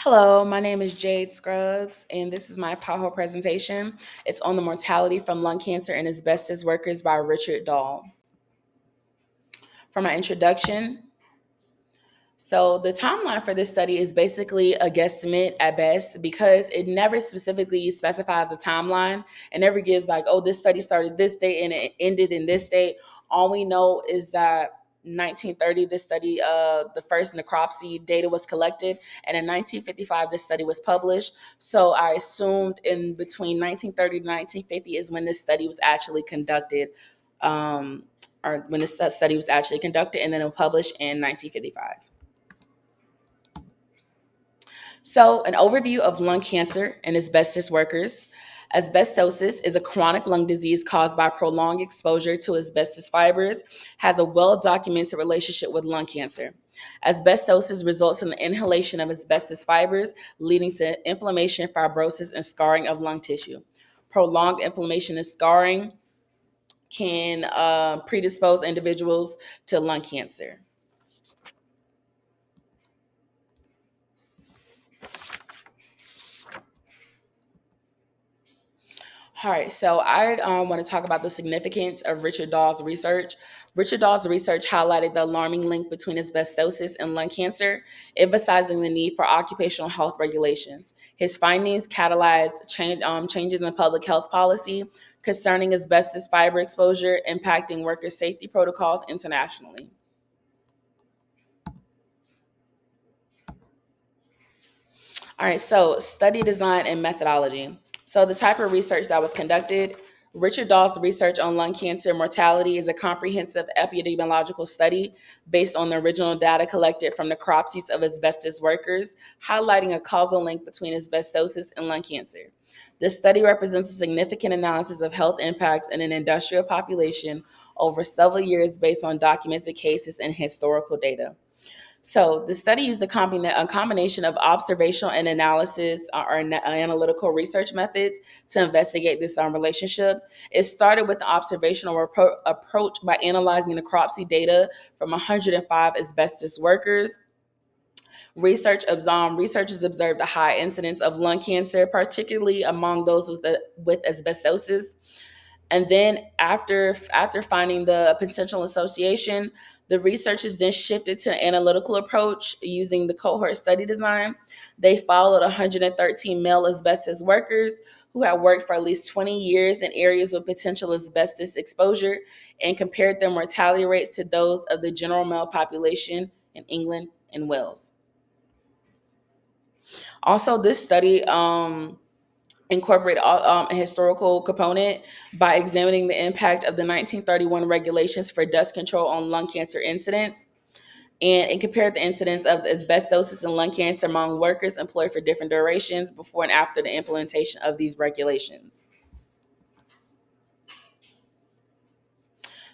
Hello, my name is Jade Scruggs, and this is my PowerPoint presentation. It's on the mortality from lung cancer in asbestos workers by Richard Dahl. For my introduction, so the timeline for this study is basically a guesstimate at best because it never specifically specifies a timeline and never gives like, oh, this study started this date and it ended in this date. All we know is that 1930, this study, the first necropsy data was collected, and in 1955, this study was published. So I assumed in between 1930 to 1950 is when this study was actually conducted, or when this study was actually conducted, and then it was published in 1955. So, an overview of lung cancer in asbestos workers. Asbestosis is a chronic lung disease caused by prolonged exposure to asbestos fibers, has a well documented relationship with lung cancer. Asbestosis results in the inhalation of asbestos fibers, leading to inflammation, fibrosis, and scarring of lung tissue. Prolonged inflammation and scarring can predispose individuals to lung cancer. All right, so I want to talk about the significance of Richard Dahl's research. Richard Dahl's research highlighted the alarming link between asbestosis and lung cancer, emphasizing the need for occupational health regulations. His findings catalyzed changes in public health policy concerning asbestos fiber exposure, impacting worker safety protocols internationally. All right, so study design and methodology. So the type of research that was conducted, Richard Dahl's research on lung cancer mortality is a comprehensive epidemiological study based on the original data collected from necropsies of asbestos workers, highlighting a causal link between asbestosis and lung cancer. This study represents a significant analysis of health impacts in an industrial population over several years based on documented cases and historical data. So the study used a combination of observational and analysis or analytical research methods to investigate this relationship. It started with the observational approach by analyzing necropsy data from 105 asbestos workers. Researchers observed a high incidence of lung cancer, particularly among those with asbestosis. And then after finding the potential association, the researchers then shifted to an analytical approach using the cohort study design. They followed 113 male asbestos workers who had worked for at least 20 years in areas with potential asbestos exposure and compared their mortality rates to those of the general male population in England and Wales. Also, this study incorporate a historical component by examining the impact of the 1931 regulations for dust control on lung cancer incidents. And it compared the incidence of asbestosis and lung cancer among workers employed for different durations before and after the implementation of these regulations.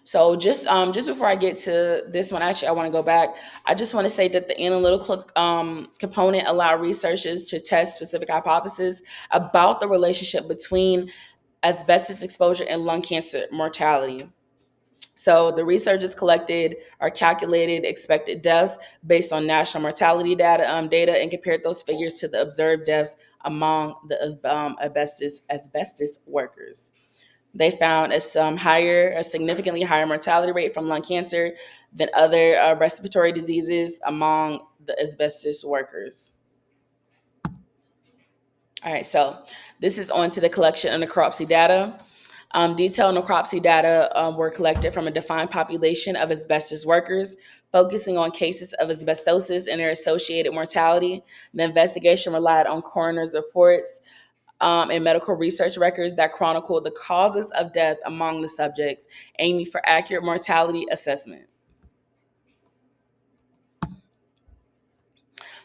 So just before I get to this one, actually, I want to go back. I just want to say that the analytical component allowed researchers to test specific hypotheses about the relationship between asbestos exposure and lung cancer mortality. So the researchers collected or calculated expected deaths based on national mortality data and compared those figures to the observed deaths among the asbestos workers. They found a significantly higher mortality rate from lung cancer than other respiratory diseases among the asbestos workers. All right, so this is on to the collection of necropsy data. Detailed necropsy data were collected from a defined population of asbestos workers, focusing on cases of asbestosis and their associated mortality. The investigation relied on coroner's reports and medical research records that chronicled the causes of death among the subjects, aiming for accurate mortality assessment.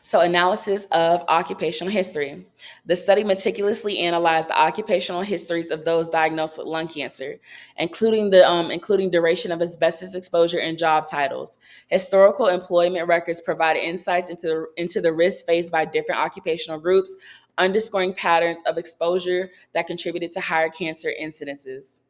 So, analysis of occupational history. The study meticulously analyzed the occupational histories of those diagnosed with lung cancer, including duration of asbestos exposure and job titles. Historical employment records provided insights into the risks faced by different occupational groups, underscoring patterns of exposure that contributed to higher cancer incidences.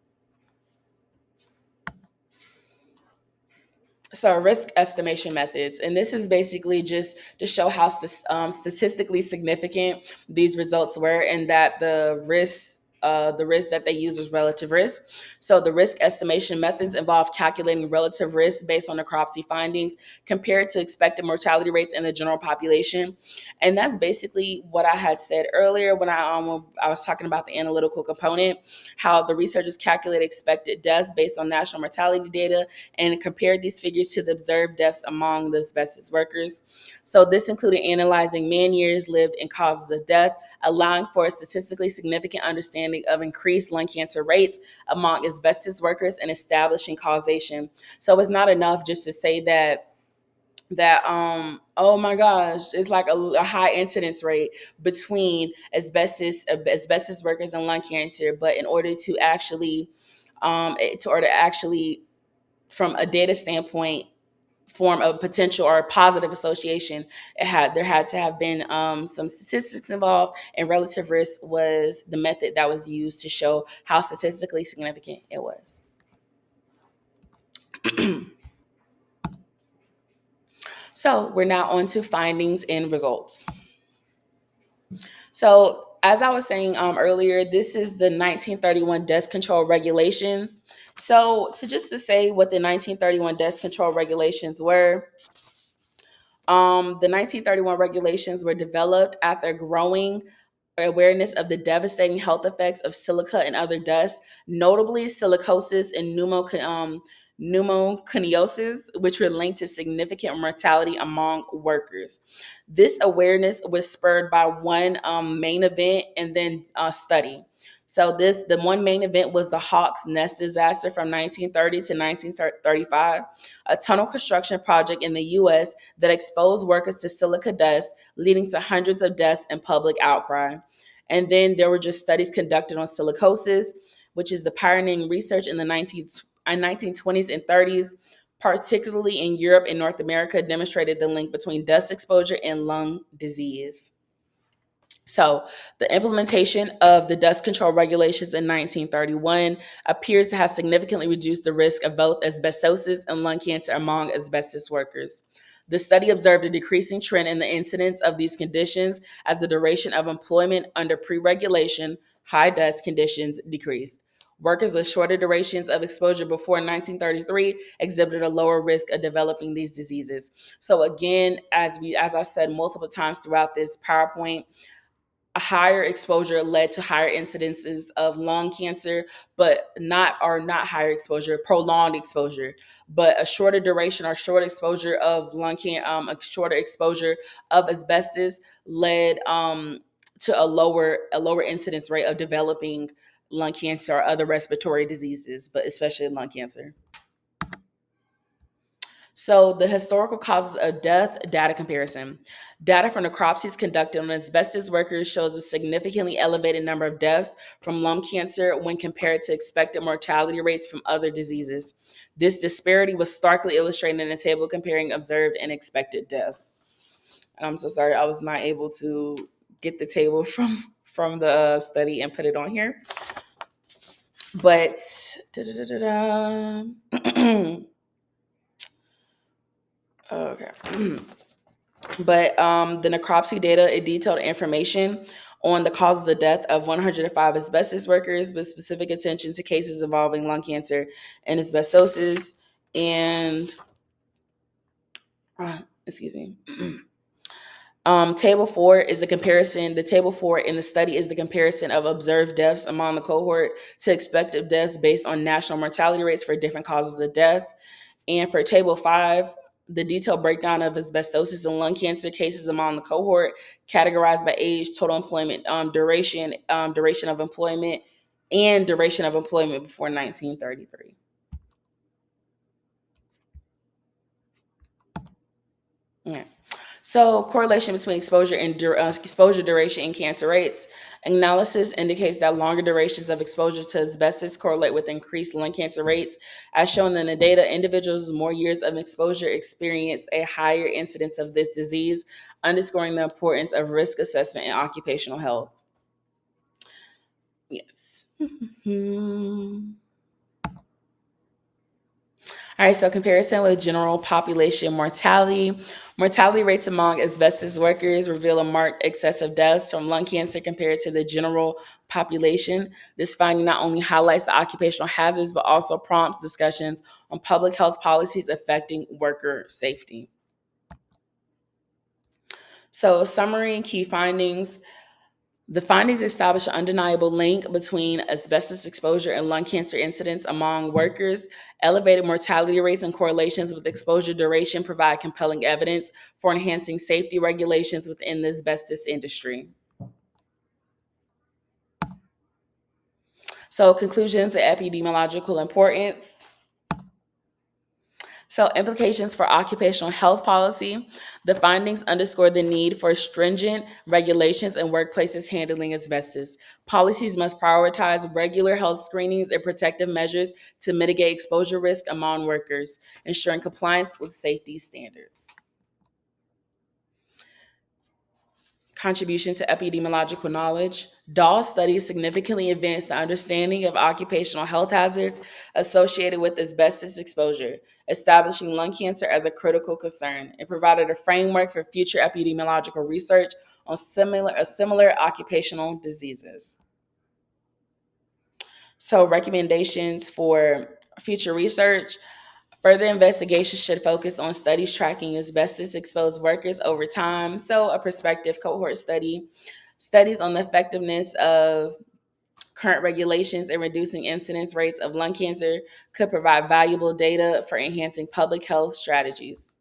So risk estimation methods, and this is basically just to show how statistically significant these results were, and that the risk that they use was relative risk. So the risk estimation methods involve calculating relative risk based on the necropsy findings compared to expected mortality rates in the general population. And that's basically what I had said earlier when I was talking about the analytical component, how the researchers calculate expected deaths based on national mortality data and compared these figures to the observed deaths among the asbestos workers. So this included analyzing man years lived and causes of death, allowing for a statistically significant understanding of increased lung cancer rates among asbestos workers and establishing causation. So it's not enough just to say that oh my gosh, it's like a high incidence rate between asbestos workers and lung cancer, but in order to actually from a data standpoint form a potential or a positive association, there had to have been some statistics involved, and relative risk was the method that was used to show how statistically significant it was. So we're now on to findings and results. So as I was saying earlier, this is the 1931 Dust Control Regulations. So to say what the 1931 Dust Control Regulations were, the 1931 regulations were developed after growing awareness of the devastating health effects of silica and other dusts, notably silicosis and pneumoconiosis, which were linked to significant mortality among workers. This awareness was spurred by one main event and then study. So the one main event was the Hawks Nest disaster from 1930 to 1935, a tunnel construction project in the U.S. that exposed workers to silica dust, leading to hundreds of deaths and public outcry. And then there were just studies conducted on silicosis, which is the pioneering research in the 1920s and 30s, particularly in Europe and North America, demonstrated the link between dust exposure and lung disease. So, the implementation of the dust control regulations in 1931 appears to have significantly reduced the risk of both asbestosis and lung cancer among asbestos workers. The study observed a decreasing trend in the incidence of these conditions as the duration of employment under pre regulation, high dust conditions decreased. Workers with shorter durations of exposure before 1933 exhibited a lower risk of developing these diseases. So again, as I've said multiple times throughout this PowerPoint, a higher exposure led to higher incidences of lung cancer, but not higher exposure, prolonged exposure, but a shorter duration or short exposure of a shorter exposure of asbestos led to a lower incidence rate of developing lung cancer or other respiratory diseases, but especially lung cancer. So, the historical causes of death data comparison. Data from necropsies conducted on asbestos workers shows a significantly elevated number of deaths from lung cancer when compared to expected mortality rates from other diseases. This disparity was starkly illustrated in a table comparing observed and expected deaths. And I'm so sorry, I was not able to get the table from the study and put it on here. But okay. But the necropsy data, it detailed information on the causes of death of 105 asbestos workers with specific attention to cases involving lung cancer and asbestosis. And, excuse me. Table 4 is the comparison. The table 4 in the study is the comparison of observed deaths among the cohort to expected deaths based on national mortality rates for different causes of death. And for table 5, the detailed breakdown of asbestosis and lung cancer cases among the cohort, categorized by age, total employment duration of employment, and duration of employment before 1933. Yeah. So, correlation between exposure and exposure duration and cancer rates. Analysis indicates that longer durations of exposure to asbestos correlate with increased lung cancer rates. As shown in the data, individuals with more years of exposure experience a higher incidence of this disease, underscoring the importance of risk assessment in occupational health. Yes. All All right, so comparison with general population mortality. Mortality rates among asbestos workers reveal a marked excess of deaths from lung cancer compared to the general population. This finding not only highlights the occupational hazards, but also prompts discussions on public health policies affecting worker safety. So, summary and key findings. The findings establish an undeniable link between asbestos exposure and lung cancer incidence among workers. Elevated mortality rates and correlations with exposure duration provide compelling evidence for enhancing safety regulations within the asbestos industry. So, conclusions of epidemiological importance. So, implications for occupational health policy. The findings underscore the need for stringent regulations in workplaces handling asbestos. Policies must prioritize regular health screenings and protective measures to mitigate exposure risk among workers, ensuring compliance with safety standards. Contribution to epidemiological knowledge. Dawes studies significantly advanced the understanding of occupational health hazards associated with asbestos exposure, establishing lung cancer as a critical concern. It provided a framework for future epidemiological research on similar occupational diseases. So, recommendations for future research. Further investigations should focus on studies tracking asbestos exposed workers over time. So, a prospective cohort study, studies on the effectiveness of current regulations in reducing incidence rates of lung cancer could provide valuable data for enhancing public health strategies.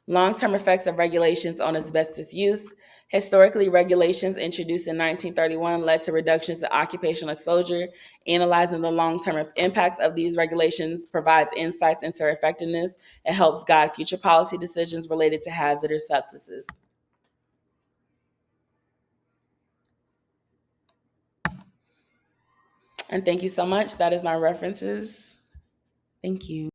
Long-term effects of regulations on asbestos use. Historically, regulations introduced in 1931 led to reductions in occupational exposure. Analyzing the long-term impacts of these regulations provides insights into their effectiveness and helps guide future policy decisions related to hazardous substances. And thank you so much. That is my references. Thank you.